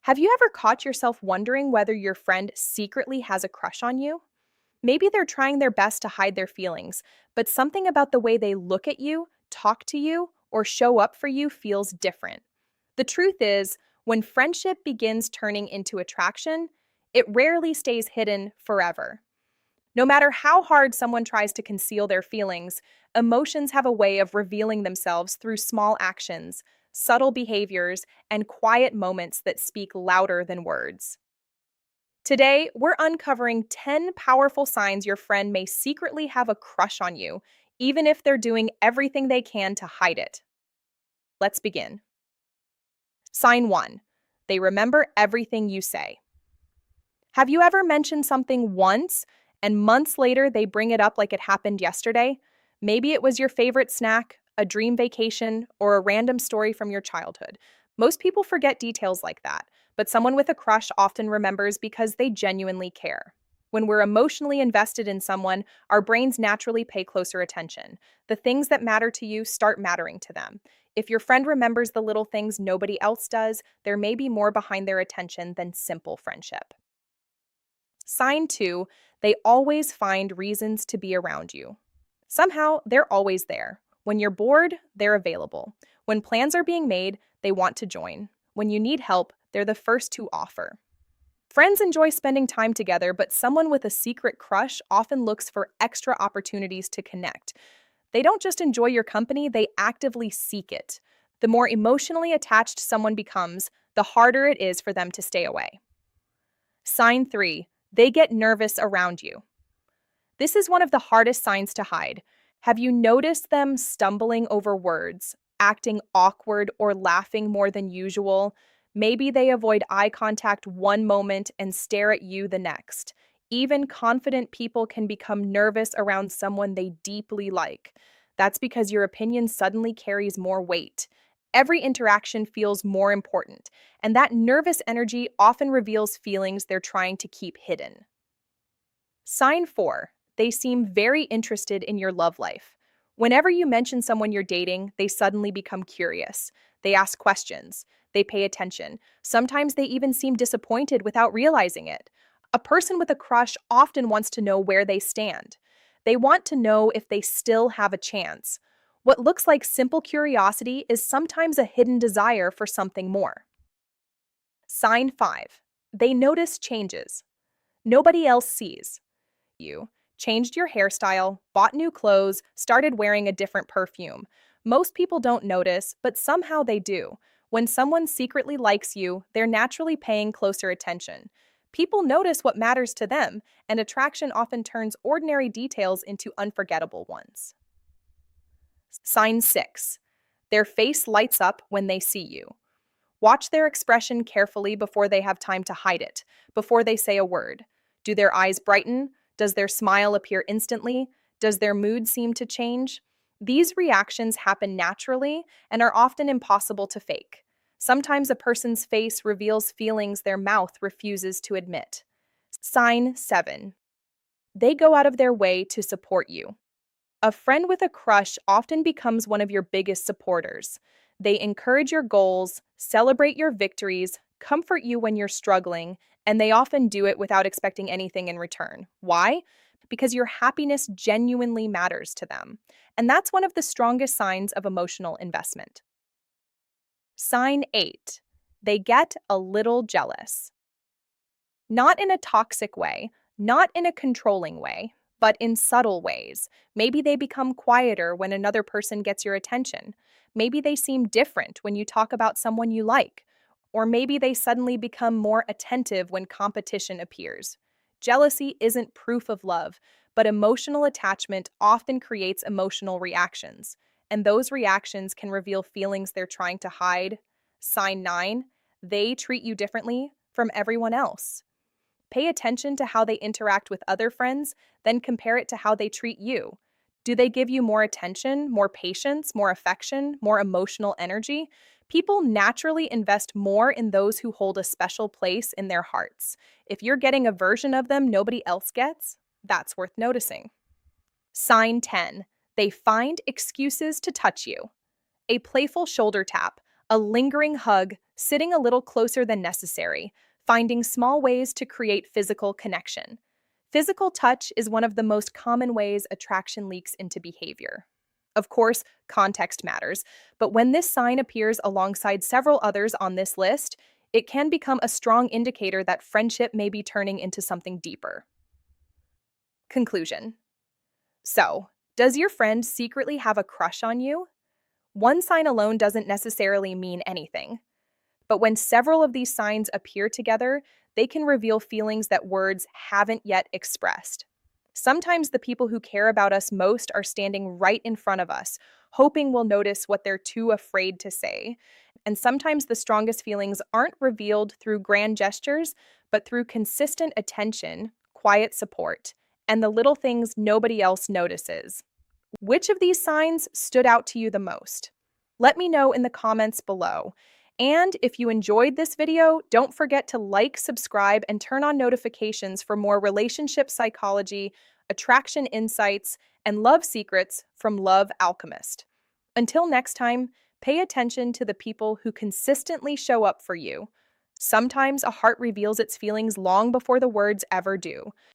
Have you ever caught yourself wondering whether your friend secretly has a crush on you? Maybe they're trying their best to hide their feelings, but something about the way they look at you, talk to you, or show up for you feels different. The truth is, when friendship begins turning into attraction, it rarely stays hidden forever. No matter how hard someone tries to conceal their feelings, emotions have a way of revealing themselves through small actions, subtle behaviors, and quiet moments that speak louder than words. Today, we're uncovering 10 powerful signs your friend may secretly have a crush on you, even if they're doing everything they can to hide it. Let's begin. Sign 1. They remember everything you say. Have you ever mentioned something once and months later they bring it up like it happened yesterday? Maybe it was your favorite snack, a dream vacation, or a random story from your childhood. Most people forget details like that, but someone with a crush often remembers because they genuinely care. When we're emotionally invested in someone, our brains naturally pay closer attention. The things that matter to you start mattering to them. If your friend remembers the little things nobody else does, there may be more behind their attention than simple friendship. Sign 2, they always find reasons to be around you. Somehow, they're always there. When you're bored, they're available. When plans are being made, they want to join. When you need help, they're the first to offer. Friends enjoy spending time together, but someone with a secret crush often looks for extra opportunities to connect. They don't just enjoy your company, they actively seek it. The more emotionally attached someone becomes, the harder it is for them to stay away. Sign 3, they get nervous around you. This is one of the hardest signs to hide. Have you noticed them stumbling over words, acting awkward, or laughing more than usual? Maybe they avoid eye contact one moment and stare at you the next. Even confident people can become nervous around someone they deeply like. That's because your opinion suddenly carries more weight. Every interaction feels more important, and that nervous energy often reveals feelings they're trying to keep hidden. Sign 4, they seem very interested in your love life. Whenever you mention someone you're dating, they suddenly become curious. They ask questions. They pay attention. Sometimes they even seem disappointed without realizing it. A person with a crush often wants to know where they stand. They want to know if they still have a chance. What looks like simple curiosity is sometimes a hidden desire for something more. Sign 5, they notice changes nobody else sees. You changed your hairstyle, bought new clothes, started wearing a different perfume. Most people don't notice, but somehow they do. When someone secretly likes you, they're naturally paying closer attention. People notice what matters to them, and attraction often turns ordinary details into unforgettable ones. Sign 6. Their face lights up when they see you. Watch their expression carefully before they have time to hide it, before they say a word. Do their eyes brighten? Does their smile appear instantly? Does their mood seem to change? These reactions happen naturally and are often impossible to fake. Sometimes a person's face reveals feelings their mouth refuses to admit. Sign 7. They go out of their way to support you. A friend with a crush often becomes one of your biggest supporters. They encourage your goals, celebrate your victories, comfort you when you're struggling, and they often do it without expecting anything in return. Why? Because your happiness genuinely matters to them. And that's one of the strongest signs of emotional investment. Sign 8. They get a little jealous. Not in a toxic way, not in a controlling way, but in subtle ways. Maybe they become quieter when another person gets your attention. Maybe they seem different when you talk about someone you like. Or maybe they suddenly become more attentive when competition appears. Jealousy isn't proof of love, but emotional attachment often creates emotional reactions. And those reactions can reveal feelings they're trying to hide. Sign 9, they treat you differently from everyone else. Pay attention to how they interact with other friends, then compare it to how they treat you. Do they give you more attention, more patience, more affection, more emotional energy? People naturally invest more in those who hold a special place in their hearts. If you're getting a version of them nobody else gets, that's worth noticing. Sign 10. They find excuses to touch you. A playful shoulder tap, a lingering hug, sitting a little closer than necessary, finding small ways to create physical connection. Physical touch is one of the most common ways attraction leaks into behavior. Of course, context matters, but when this sign appears alongside several others on this list, it can become a strong indicator that friendship may be turning into something deeper. Conclusion. So, does your friend secretly have a crush on you? One sign alone doesn't necessarily mean anything. But when several of these signs appear together, they can reveal feelings that words haven't yet expressed. Sometimes the people who care about us most are standing right in front of us, hoping we'll notice what they're too afraid to say. And sometimes the strongest feelings aren't revealed through grand gestures, but through consistent attention, quiet support, and the little things nobody else notices. Which of these signs stood out to you the most? Let me know in the comments below. And if you enjoyed this video, don't forget to like, subscribe, and turn on notifications for more relationship psychology, attraction insights, and love secrets from Love Alchemist. Until next time, pay attention to the people who consistently show up for you. Sometimes a heart reveals its feelings long before the words ever do.